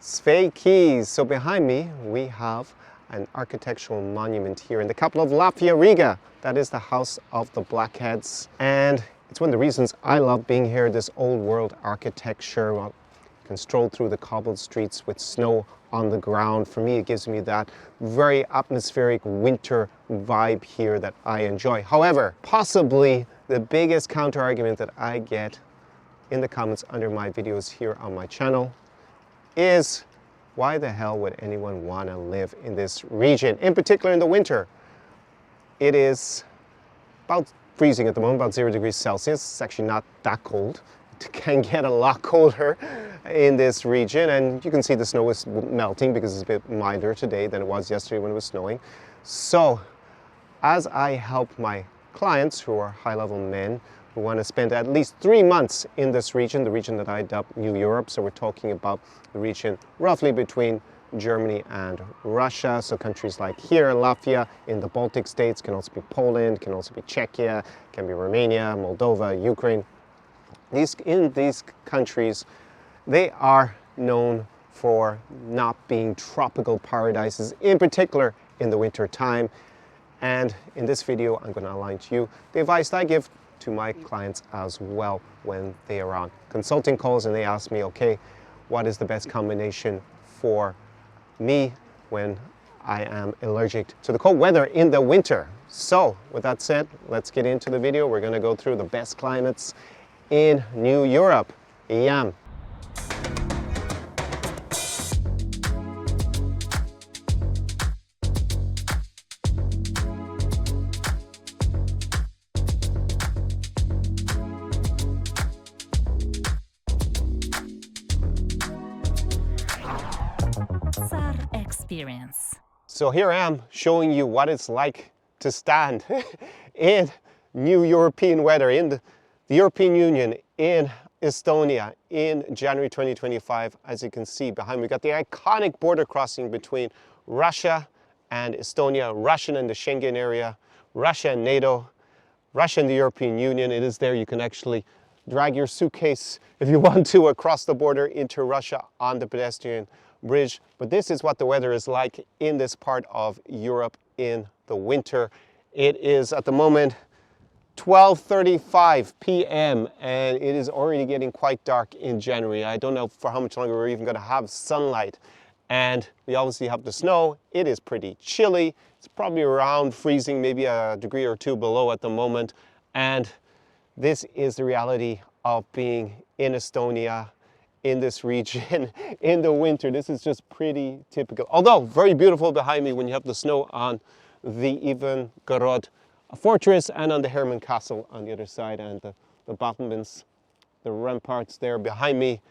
Sveiki! So behind me we have an architectural monument here in the capital of Latvia, Riga. That is the House of the Blackheads. And it's one of the reasons I love being here, this old world architecture. Well, you can stroll through the cobbled streets with snow on the ground. For me, it gives me that very atmospheric winter vibe here that I enjoy. However, possibly the biggest counter argument that I get in the comments under my videos here on my channel is, why the hell would anyone want to live in this region, in particular in the winter? It is about freezing at the moment, about 0 degrees Celsius. It's actually not that cold. It can get a lot colder in this region, and you can see the snow is melting because it's a bit milder today than it was yesterday when it was snowing. So as I help my clients who are high-level men who want to spend at least 3 months in this region, the region that I dub New Europe. So we're talking about the region roughly between Germany and Russia. So countries like here, Latvia, in the Baltic states, can also be Poland, can also be Czechia, can be Romania, Moldova, Ukraine. In these countries, they are known for not being tropical paradises, in particular in the winter time. And in this video, I'm going to outline to you the advice that I give to my clients as well when they are on consulting calls and they ask me, okay, what is the best combination for me when I am allergic to the cold weather in the winter? So with that said, let's get into the video. We're going to go through the best climates in New Europe. Yam. Experience. So here I am showing you what it's like to stand in new European weather in the European Union, in Estonia in January 2025. As you can see behind me, we got the iconic border crossing between Russia and Estonia, Russia and the Schengen area, Russia and NATO, Russia and the European Union. It is there. You can actually drag your suitcase if you want to across the border into Russia on the pedestrian bridge. But this is what the weather is like in this part of Europe in the winter. It is at the moment 12:35 p.m. and it is already getting quite dark in January. I don't know for how much longer we're even going to have sunlight. And we obviously have the snow. It is pretty chilly. It's probably around freezing, maybe a degree or two below at the moment. And this is the reality of being in Estonia, in this region, in the winter. This is just pretty typical. Although very beautiful behind me when you have the snow on the Ivangorod fortress and on the Herman Castle on the other side, and the battlements, the ramparts there behind me.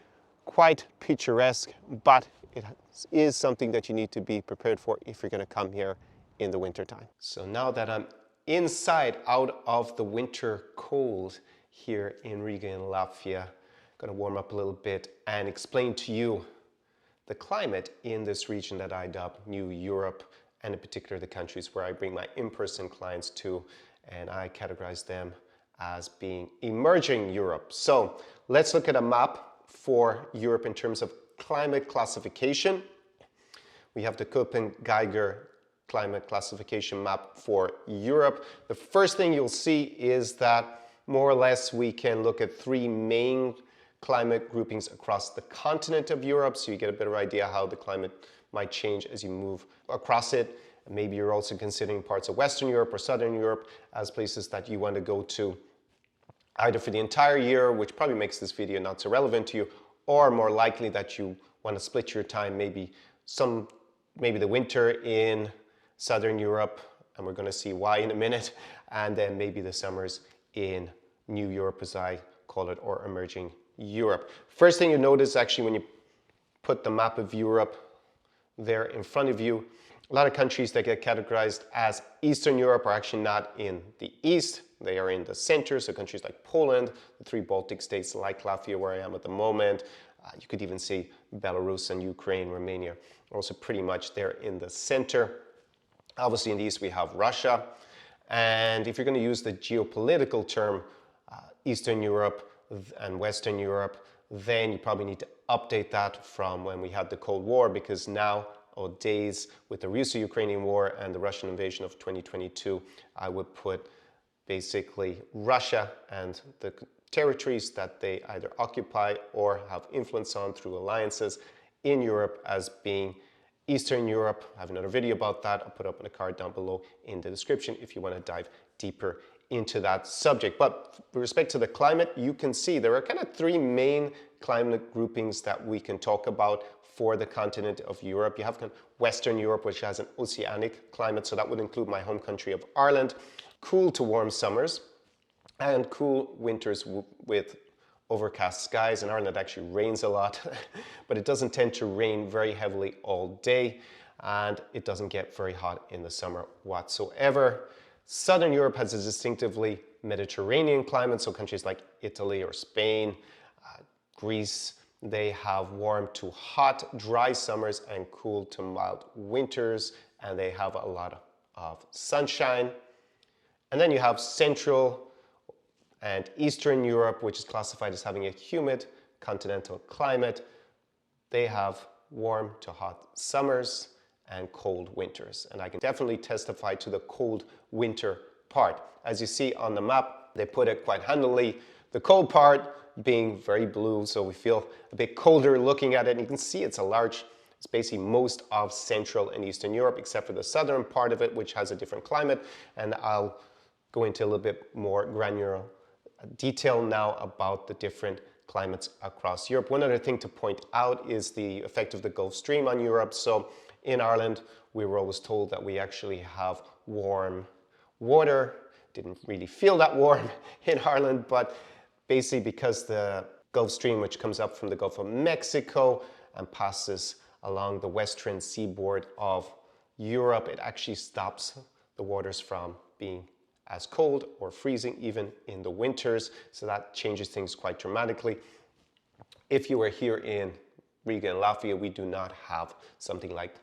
Quite picturesque, but it is something that you need to be prepared for if you're going to come here in the winter time. So now that I'm inside, out of the winter cold here in Riga in Latvia, going to warm up a little bit and explain to you the climate in this region that I dub New Europe, and in particular the countries where I bring my in-person clients to, and I categorize them as being emerging Europe. So let's look at a map for Europe in terms of climate classification. We have the Köppen-Geiger climate classification map for Europe. The first thing you'll see is that more or less we can look at 3 main climate groupings across the continent of Europe, so you get a better idea how the climate might change as you move across it. Maybe you're also considering parts of Western Europe or Southern Europe as places that you want to go to either for the entire year, which probably makes this video not so relevant to you, or more likely that you want to split your time, maybe the winter in Southern Europe, and we're going to see why in a minute, and then maybe the summers in New Europe, as I call it, or emerging Europe. First thing you notice actually when you put the map of Europe there in front of you, a lot of countries that get categorized as Eastern Europe are actually not in the east, they are in the center. So countries like Poland, the 3 Baltic states like Latvia where I am at the moment, you could even see Belarus and Ukraine, Romania are also pretty much there in the center. Obviously in the east we have Russia, and if you're going to use the geopolitical term Eastern Europe and Western Europe, then you probably need to update that from when we had the Cold War, because now, or days with the Russo-Ukrainian War and the Russian invasion of 2022, I would put basically Russia and the territories that they either occupy or have influence on through alliances in Europe as being Eastern Europe. I have another video about that. I'll put up in a card down below in the description if you want to dive deeper into that subject. But with respect to the climate, you can see there are kind of three main climate groupings that we can talk about for the continent of Europe. You have kind of Western Europe, which has an oceanic climate, so that would include my home country of Ireland. Cool to warm summers and cool winters with overcast skies. In Ireland, it actually rains a lot, but it doesn't tend to rain very heavily all day, and it doesn't get very hot in the summer whatsoever. Southern Europe has a distinctively Mediterranean climate, so countries like Italy or Spain, Greece, they have warm to hot, dry summers and cool to mild winters, and they have a lot of sunshine. And then you have Central and Eastern Europe, which is classified as having a humid continental climate. They have warm to hot summers and cold winters. And I can definitely testify to the cold winter part. As you see on the map, they put it quite handily. The cold part being very blue, so we feel a bit colder looking at it. And you can see it's basically most of Central and Eastern Europe, except for the southern part of it, which has a different climate. And I'll go into a little bit more granular detail now about the different climates across Europe. One other thing to point out is the effect of the Gulf Stream on Europe. So in Ireland, we were always told that we actually have warm water. Didn't really feel that warm in Ireland, but basically because the Gulf Stream, which comes up from the Gulf of Mexico and passes along the western seaboard of Europe, it actually stops the waters from being as cold or freezing even in the winters. So that changes things quite dramatically. If you were here in Riga and Latvia, we do not have something like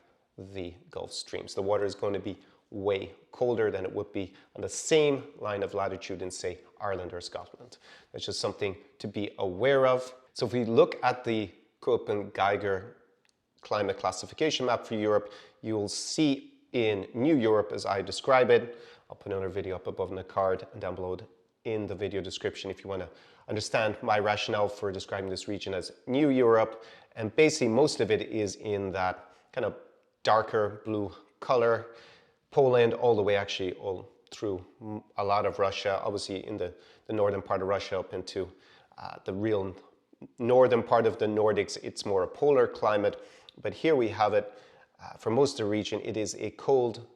the Gulf Streams. The water is going to be way colder than it would be on the same line of latitude in, say, Ireland or Scotland. That's just something to be aware of. So if we look at the Köppen-Geiger climate classification map for Europe, you will see in New Europe, as I describe it, I'll put another video up above in the card and down below in the video description if you want to understand my rationale for describing this region as New Europe. And basically most of it is in that kind of darker blue color. Poland all the way actually all through a lot of Russia, obviously in the northern part of Russia up into the real northern part of the Nordics, it's more a polar climate. But here we have it for most of the region, it is a cold,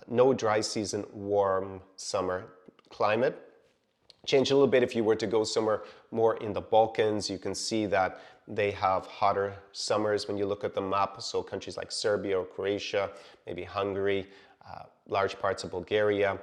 no dry season, warm summer climate. Change a little bit if you were to go somewhere more in the Balkans. You can see that they have hotter summers when you look at the map. So countries like Serbia or Croatia, maybe Hungary, large parts of Bulgaria.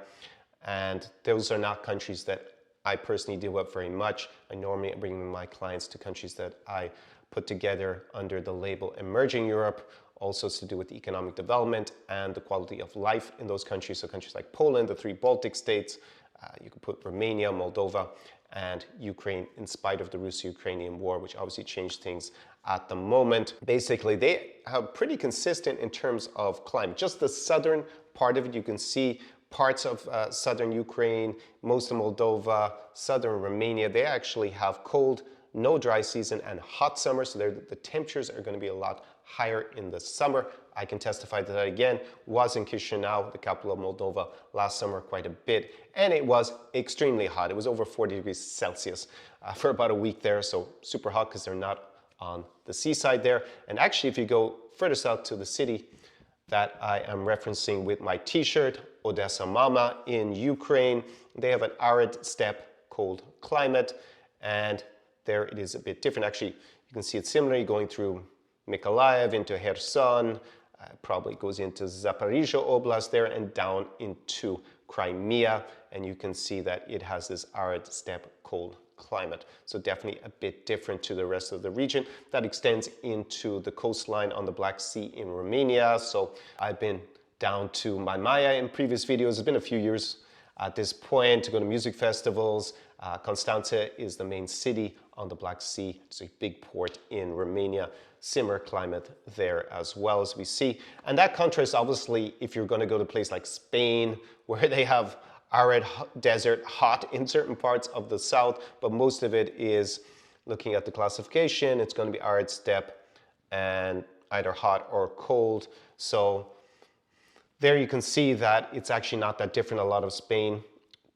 And those are not countries that I personally deal with very much. I normally bring my clients to countries that I put together under the label Emerging Europe. Also to do with economic development and the quality of life in those countries. So countries like Poland, the 3 Baltic states, you could put Romania, Moldova, and Ukraine, in spite of the Russo-Ukrainian war, which obviously changed things at the moment. Basically, they are pretty consistent in terms of climate. Just the southern part of it, you can see parts of southern Ukraine, most of Moldova, southern Romania, they actually have cold, no dry season, and hot summer. So the temperatures are going to be a lot higher in the summer. I can testify that I, again, was in Chisinau, the capital of Moldova, last summer quite a bit, and it was extremely hot. It was over 40 degrees Celsius for about a week there, so super hot because they're not on the seaside there. And actually, if you go further south to the city that I am referencing with my t-shirt, Odessa Mama in Ukraine, they have an arid steppe cold climate, and there it is a bit different. Actually, you can see it similarly going through Mykolaiv into Kherson, probably goes into Zaporizhzhia Oblast there and down into Crimea, and you can see that it has this arid steppe cold climate. So definitely a bit different to the rest of the region. That extends into the coastline on the Black Sea in Romania. So I've been down to Mamaia in previous videos. It's been a few years at this point to go to music festivals. Constanța is the main city on the Black Sea. It's a big port in Romania. Similar climate there as well, as we see. And that contrasts, obviously, if you're going to go to a place like Spain, where they have arid desert, hot in certain parts of the south, but most of it is, looking at the classification, it's going to be arid steppe and either hot or cold. So there you can see that it's actually not that different, a lot of Spain,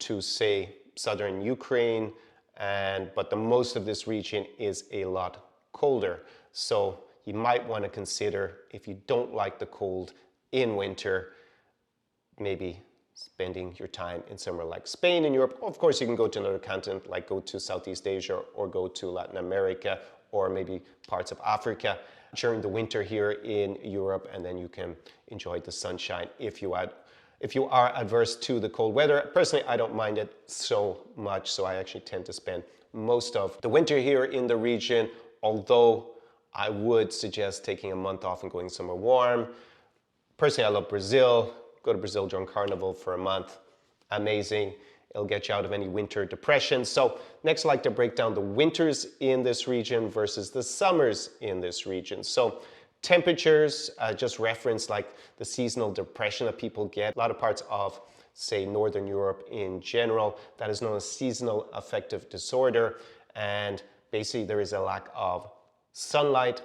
to say southern Ukraine, but the most of this region is a lot colder. So you might want to consider, if you don't like the cold in winter, maybe spending your time in somewhere like Spain in Europe. Of course, you can go to another continent, like go to Southeast Asia or go to Latin America or maybe parts of Africa during the winter here in Europe, and then you can enjoy the sunshine if you are adverse to the cold weather. Personally, I don't mind it so much, so I actually tend to spend most of the winter here in the region, although I would suggest taking a month off and going somewhere warm. Personally, I love Brazil. Go to Brazil during Carnival for a month. Amazing. It'll get you out of any winter depression. So next, I'd like to break down the winters in this region versus the summers in this region. So temperatures, just reference like the seasonal depression that people get. A lot of parts of, say, Northern Europe in general, that is known as seasonal affective disorder. And basically there is a lack of sunlight.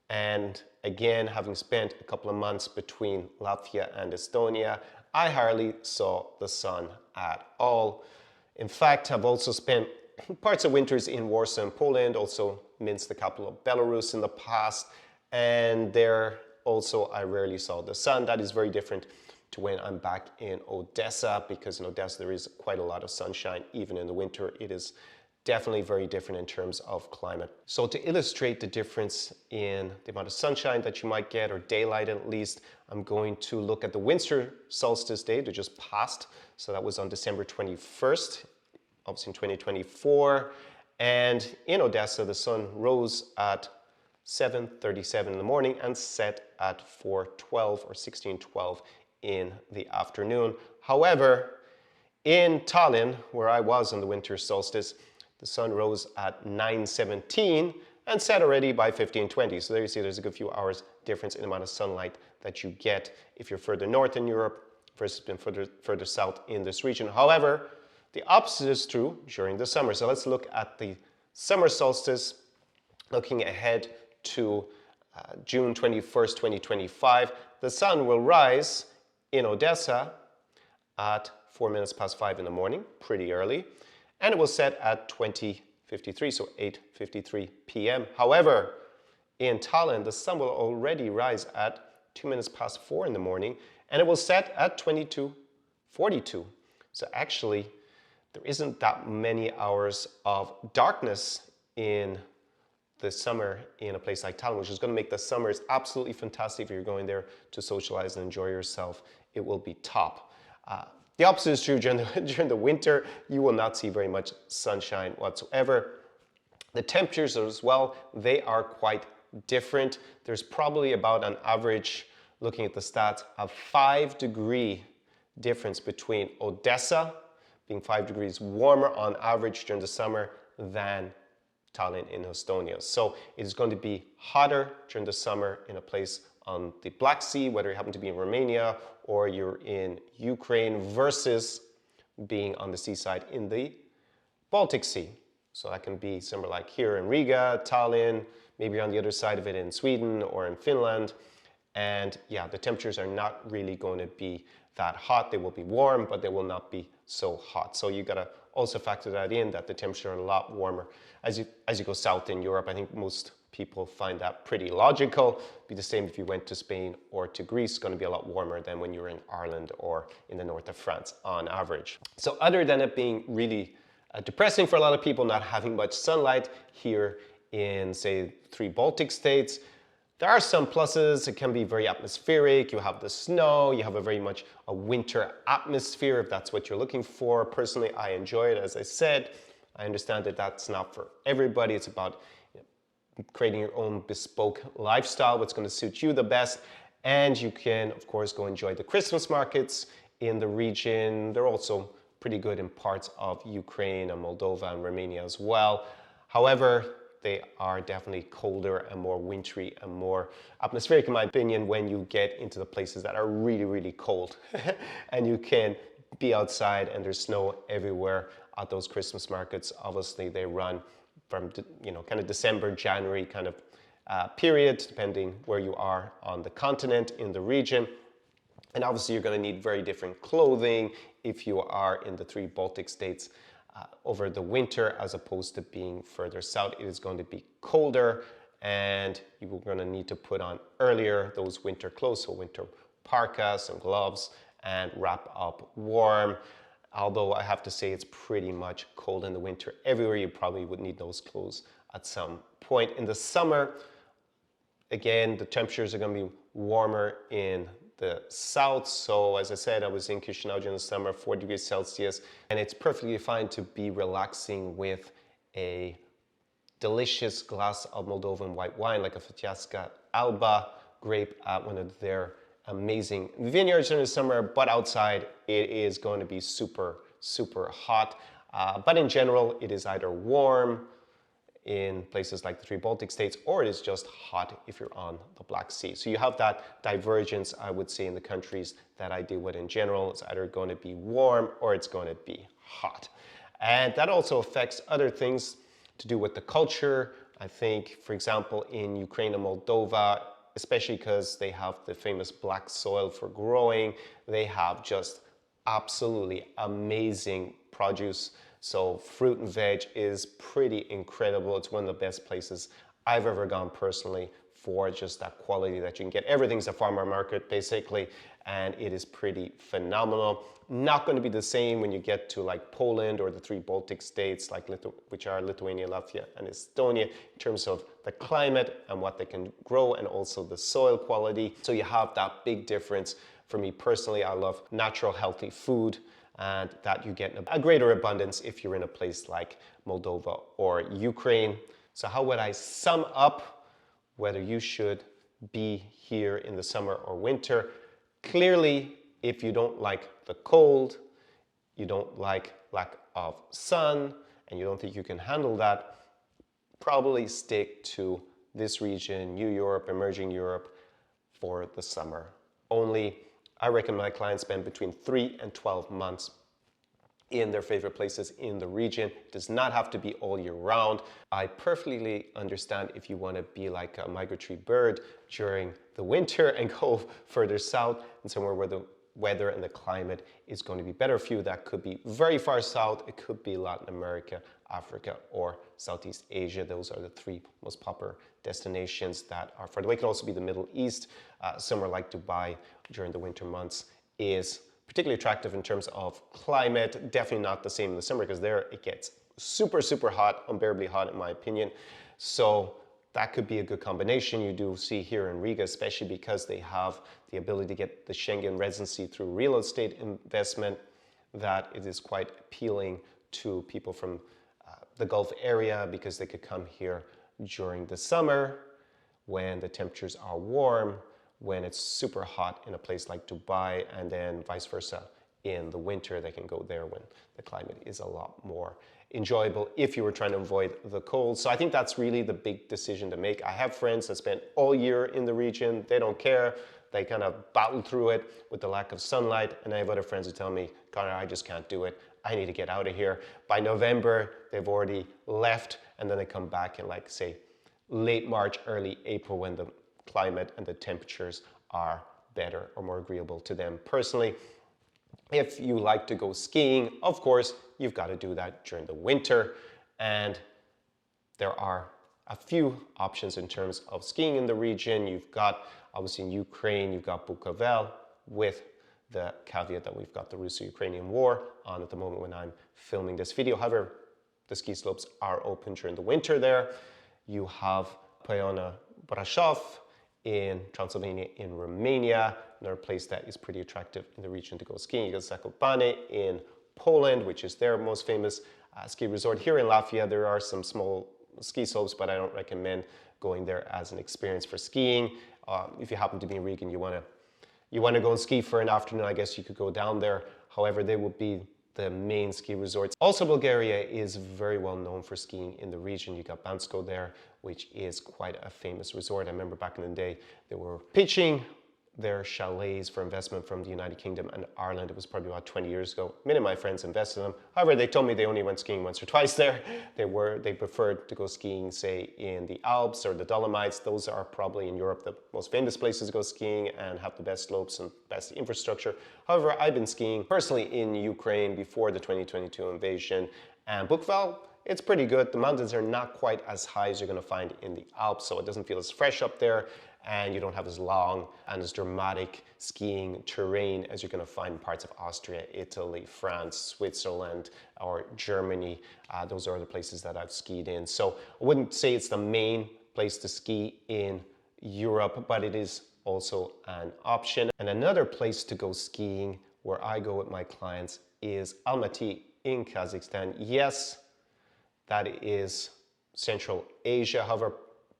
And again, having spent a couple of months between Latvia and Estonia, I hardly saw the sun at all. In fact, I've also spent parts of winters in Warsaw in Poland, also Minsk, the capital of Belarus, in the past. And there also I rarely saw the sun. That is very different to when I'm back in Odessa, because in Odessa there is quite a lot of sunshine even in the winter. It is definitely very different in terms of climate. So to illustrate the difference in the amount of sunshine that you might get, or daylight at least, I'm going to look at the winter solstice day that just passed. So that was on December 21st, obviously in 2024. And in Odessa, the sun rose at 7:37 in the morning and set at 4:12 or 16:12 in the afternoon. However, in Tallinn, where I was on the winter solstice, the sun rose at 9:17 and set already by 15:20. So there you see there's a good few hours difference in the amount of sunlight that you get if you're further north in Europe versus being further south in this region. However, the opposite is true during the summer. So let's look at the summer solstice, looking ahead to June 21st, 2025. The sun will rise in Odessa at 5:04 in the morning, pretty early. And it will set at 20:53, so 8:53 p.m. However, in Tallinn, the sun will already rise at 4:02 in the morning, and it will set at 22:42. So actually, there isn't that many hours of darkness in the summer in a place like Tallinn, which is going to make the summers absolutely fantastic if you're going there to socialize and enjoy yourself. It will be top. The opposite is true during the winter. You will not see very much sunshine whatsoever. The temperatures as well, they are quite different. There's probably about an average, looking at the stats, a 5-degree difference between Odessa being 5 degrees warmer on average during the summer than Tallinn in Estonia. So it is going to be hotter during the summer in a place on the Black Sea, whether you happen to be in Romania or you're in Ukraine, versus being on the seaside in the Baltic Sea. So that can be somewhere like here in Riga, Tallinn, maybe on the other side of it in Sweden or in Finland. And yeah, the temperatures are not really going to be that hot. They will be warm, but they will not be so hot. So you gotta also factor that in, that the temperatures are a lot warmer as you go south in Europe. I think most people find that pretty logical. It'd be the same if you went to Spain or to Greece. It's going to be a lot warmer than when you're in Ireland or in the north of France on average. So other than it being really depressing for a lot of people not having much sunlight here in, say, 3 Baltic states, there are some pluses. It can be very atmospheric. You have the snow. You have a very much a winter atmosphere, if that's what you're looking for. Personally, I enjoy it. As I said, I understand that that's not for everybody. It's about creating your own bespoke lifestyle, what's going to suit you the best. And you can, of course, go enjoy the Christmas markets in the region. They're also pretty good in parts of Ukraine and Moldova and Romania as well. However, they are definitely colder and more wintry and more atmospheric, in my opinion, when you get into the places that are really, really cold. And you can be outside and there's snow everywhere at those Christmas markets. Obviously, they run from, kind of December, January kind of period, depending where you are on the continent, in the region. And obviously, you're going to need very different clothing if you are in the 3 Baltic states over the winter, as opposed to being further south. It is going to be colder, and you're going to need to put on earlier those winter clothes, so winter parkas and gloves, and wrap up warm. Although I have to say it's pretty much cold in the winter everywhere, you probably would need those clothes at some point. In the summer, again, the temperatures are going to be warmer in the south. So as I said, I was in Chisinau during the summer, 4 degrees Celsius, and it's perfectly fine to be relaxing with a delicious glass of Moldovan white wine, like a Fiasca Alba grape at one of their amazing vineyards during the summer. But outside, it is going to be super, super hot. But in general, it is either warm in places like the 3 Baltic states, or it is just hot if you're on the Black Sea. So you have that divergence, I would say, in the countries that I deal with in general. It's either going to be warm or it's going to be hot. And that also affects other things to do with the culture. I think, for example, in Ukraine and Moldova, especially because they have the famous black soil for growing, they have just absolutely amazing produce. So fruit and veg is pretty incredible. It's one of the best places I've ever gone personally for just that quality that you can get. Everything's a farmer market basically, and it is pretty phenomenal. Not going to be the same when you get to like Poland or the 3 Baltic states, like which are Lithuania, Latvia, and Estonia, in terms of the climate and what they can grow, and also the soil quality. So you have that big difference. For me personally, I love natural, healthy food, and that you get a greater abundance if you're in a place like Moldova or Ukraine. So how would I sum up whether you should be here in the summer or winter? Clearly, if you don't like the cold, you don't like lack of sun, and you don't think you can handle that, probably stick to this region, New Europe, emerging Europe, for the summer only. I recommend my clients spend between 3 and 12 months in their favorite places in the region. It does not have to be all year round. I perfectly understand if you want to be like a migratory bird during the winter and go further south and somewhere where the weather and the climate is going to be better for you. That could be very far south. It could be Latin America, Africa, or Southeast Asia. Those are the 3 most popular destinations that are further away. It could also be the Middle East. Somewhere like Dubai during the winter months is particularly attractive in terms of climate. Definitely not the same in the summer, because there it gets super, super hot, unbearably hot in my opinion. So that could be a good combination. You do see here in Riga, especially because they have the ability to get the Schengen residency through real estate investment, that it is quite appealing to people from the Gulf area, because they could come here during the summer when the temperatures are warm, when it's super hot in a place like Dubai, and then vice versa. In the winter, they can go there when the climate is a lot more enjoyable if you were trying to avoid the cold. So I think that's really the big decision to make. I have friends that spend all year in the region. They don't care. They kind of battle through it with the lack of sunlight. And I have other friends who tell me, Connor, I just can't do it. I need to get out of here. By November, they've already left, and then they come back in, like, say, late March, early April, when the climate and the temperatures are better or more agreeable to them personally. If you like to go skiing, of course, you've got to do that during the winter. And there are a few options in terms of skiing in the region. You've got, obviously in Ukraine, you've got Bukovel, with the caveat that we've got the Russo-Ukrainian war on at the moment when I'm filming this video. However, the ski slopes are open during the winter there. You have Poiana Brasov in Transylvania, in Romania, another place that is pretty attractive in the region to go skiing. You got Zakopane in Poland, which is their most famous ski resort. Here in Latvia, there are some small ski slopes, but I don't recommend going there as an experience for skiing. If you happen to be in Riga and you want to go and ski for an afternoon, I guess you could go down there. However, they would be the main ski resorts. Also, Bulgaria is very well known for skiing in the region. You got Bansko there, which is quite a famous resort. I remember back in the day, they were pitching their chalets for investment from the United Kingdom and Ireland. It was probably about 20 years ago. Many of my friends invested in them. However, they told me they only went skiing once or twice there. They preferred to go skiing, say, in the Alps or the Dolomites. Those are probably in Europe the most famous places to go skiing and have the best slopes and best infrastructure. However, I've been skiing personally in Ukraine before the 2022 invasion, and Bukovel, it's pretty good. The mountains are not quite as high as you're going to find in the Alps, so it doesn't feel as fresh up there, and you don't have as long and as dramatic skiing terrain as you're going to find in parts of Austria, Italy, France, Switzerland, or Germany. Those are the places that I've skied in. So I wouldn't say it's the main place to ski in Europe, but it is also an option. And another place to go skiing where I go with my clients is Almaty in Kazakhstan. Yes, that is Central Asia. However,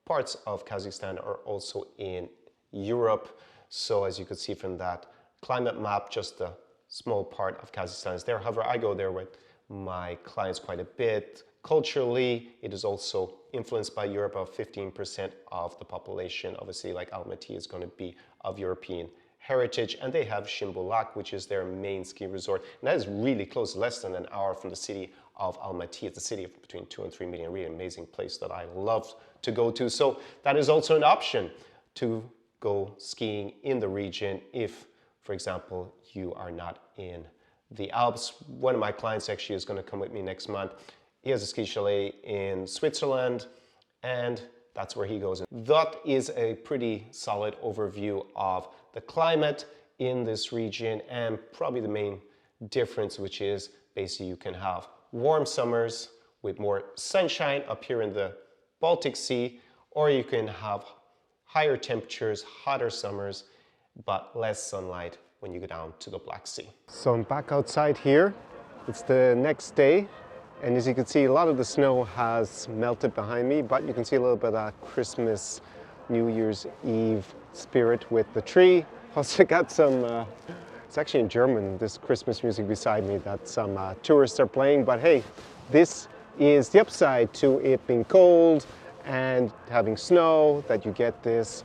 parts of Kazakhstan are also in Europe. So as you could see from that climate map, just a small part of Kazakhstan is there. However, I go there with my clients quite a bit. Culturally, it is also influenced by Europe. About 15% of the population of a city like Almaty is going to be of European heritage, and they have Shimbulak, which is their main ski resort, and that is really close, less than an hour from the city of Almaty. It's a city of between 2 and 3 million, really amazing place that I love to go to. So that is also an option to go skiing in the region if, for example, you are not in the Alps. One of my clients actually is going to come with me next month. He has a ski chalet in Switzerland, and that's where he goes. That is a pretty solid overview of the climate in this region, and probably the main difference, which is basically you can have warm summers with more sunshine up here in the Baltic Sea, or you can have higher temperatures, hotter summers, but less sunlight when you go down to the Black Sea. So I'm back outside here. It's the next day, and as you can see, a lot of the snow has melted behind me, but you can see a little bit of that Christmas, New Year's Eve spirit with the tree. Also got some, it's actually in German, this Christmas music beside me that some tourists are playing, but hey, this is the upside to it being cold and having snow, that you get this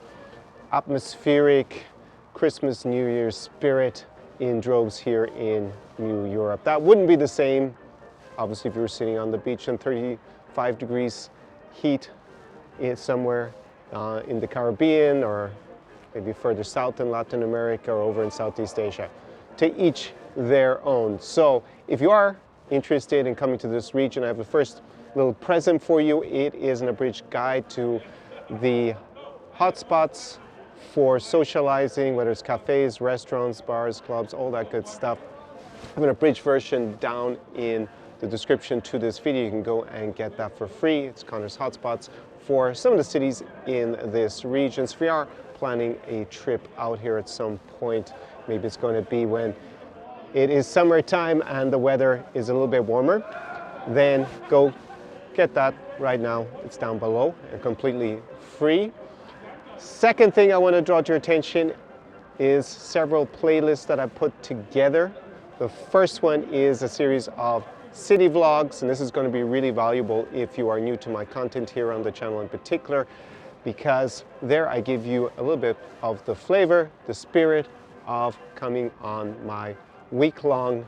atmospheric Christmas, New Year's spirit in droves here in New Europe. That wouldn't be the same, obviously, if you were sitting on the beach in 35 degrees heat somewhere in the Caribbean, or maybe further south in Latin America, or over in Southeast Asia. To each their own. So if you are interested in coming to this region, I have the first little present for you. It is an abridged guide to the hotspots for socializing, whether it's cafes, restaurants, bars, clubs, all that good stuff. I have an abridged version down in the description to this video. You can go and get that for free. It's Connor's Hotspots for some of the cities in this region. So if you are planning a trip out here at some point, maybe it's going to be when it is summertime and the weather is a little bit warmer, then go get that right now. It's down below and completely free. Second thing I want to draw to your attention is several playlists that I put together. The first one is a series of city vlogs, and this is going to be really valuable if you are new to my content here on the channel in particular, because there I give you a little bit of the flavor, the spirit of coming on my week-long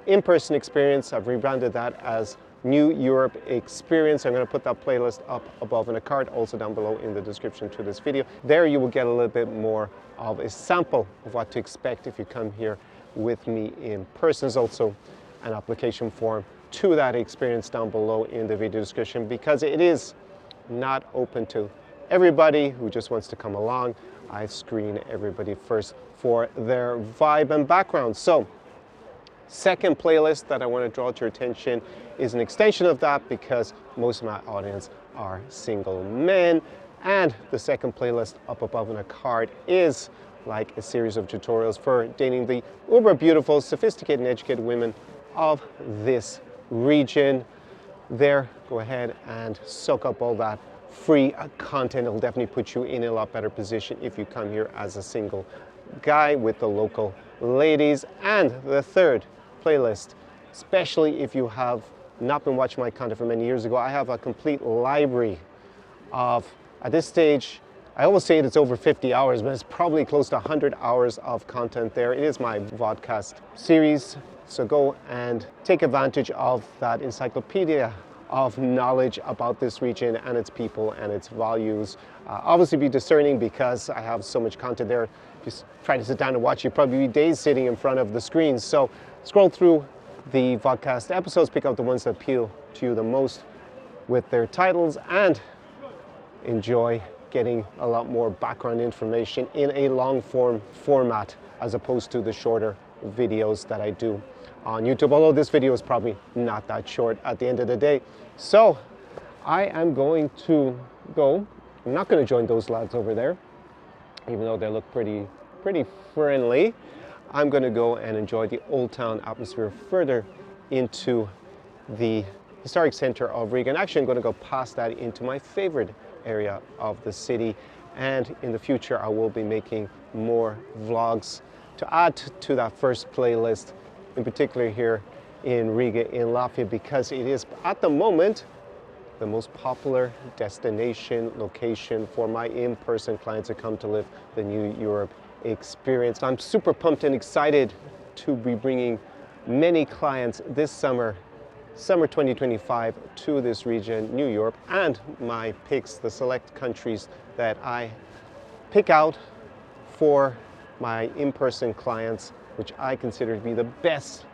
in-person experience. I've rebranded that as New Europe Experience. I'm going to put that playlist up above in a card, also down below in the description to this video. There you will get a little bit more of a sample of what to expect if you come here with me in person. There's also an application form to that experience down below in the video description, because it is not open to everybody who just wants to come along. I screen everybody first for their vibe and background. So, second playlist that I want to draw to your attention is an extension of that, because most of my audience are single men. And the second playlist up above in a card is like a series of tutorials for dating the uber beautiful, sophisticated and educated women of this region. There, go ahead and soak up all that free content. It'll definitely put you in a lot better position if you come here as a single guy with the local ladies. And the third playlist especially if you have not been watching my content for many years ago. I have a complete library of, at this stage, I always say it's over 50 hours, but it's probably close to 100 hours of content there. It is my vodcast series, so go and take advantage of that encyclopedia of knowledge about this region and its people and its values. Obviously be discerning because I have so much content there. Just try to sit down and watch, you'd probably be days sitting in front of the screen. So scroll through the vodcast episodes, pick out the ones that appeal to you the most with their titles, and enjoy getting a lot more background information in a long form format as opposed to the shorter videos that I do on YouTube, although this video is probably not that short at the end of the day. So I am going to go, I'm not going to join those lads over there, even though they look pretty friendly. I'm going to go and enjoy the Old Town atmosphere further into the historic center of Riga. And actually I'm going to go past that into my favorite area of the city, and in the future I will be making more vlogs to add to that first playlist, in particular here in Riga in Latvia, because it is at the moment the most popular destination location for my in-person clients to come to live the New Europe experience. I'm super pumped and excited to be bringing many clients this summer 2025 to this region, New Europe, and my picks, the select countries that I pick out for my in-person clients, which I consider to be the best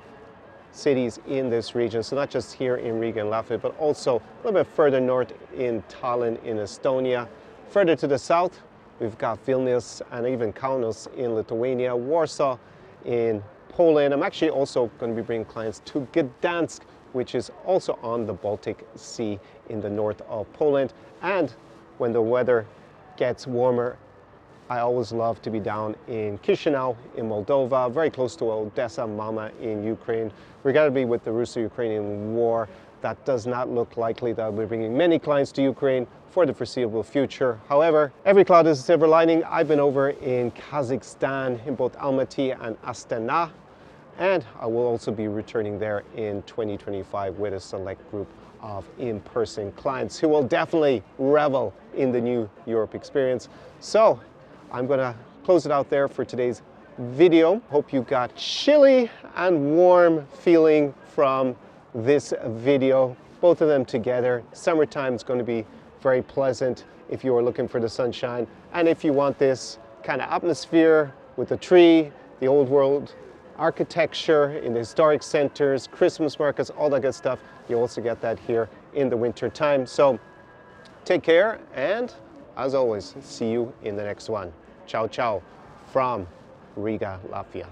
cities in this region. So not just here in Riga and Latvia, but also a little bit further north in Tallinn in Estonia. Further to the south, we've got Vilnius and even Kaunas in Lithuania, Warsaw in Poland. I'm actually also going to be bringing clients to Gdansk, which is also on the Baltic Sea in the north of Poland. And when the weather gets warmer, I always love to be down in Chisinau in Moldova, very close to Odessa, Mama in Ukraine. Regardless with the Russo-Ukrainian war, that does not look likely that I'll be bringing many clients to Ukraine for the foreseeable future. However, every cloud is a silver lining. I've been over in Kazakhstan in both Almaty and Astana, and I will also be returning there in 2025 with a select group of in-person clients who will definitely revel in the New Europe experience. So I'm going to close it out there for today's video. Hope you got chilly and warm feeling from this video, both of them together. Summertime is going to be very pleasant if you are looking for the sunshine, and if you want this kind of atmosphere with the tree, the old world architecture in the historic centers, Christmas markets, all that good stuff, you also get that here in the winter time. So take care, and as always, see you in the next one. Ciao, ciao from Riga, Latvia.